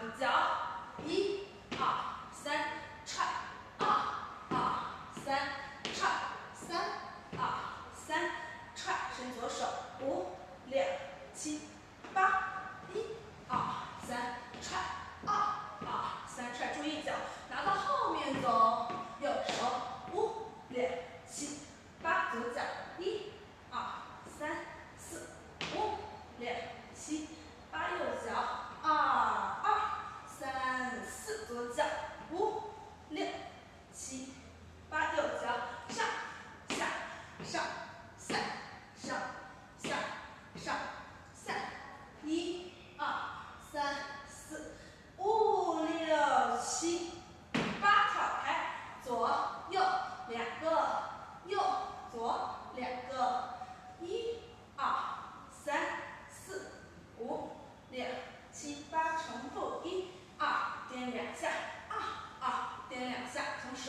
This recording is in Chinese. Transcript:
左脚，1、2、3，踹，2、2、3，踹，3、2、3，踹，伸左手，5、6、7、8，1、2、3，踹，2、2、3，踹，注意脚拿到后面走，右手5、6、7、8，左脚1、2、3、4、5、6、7、8，右脚2、2、3、4，左脚5、6、7、8，右脚上下上下上下上下，1、2、3、4、5、6、7、8，跳开，左右2个，右左2个，1、2、3、4、5、6、7、8，重复，1、2，颠2下，2、2，颠2下，从手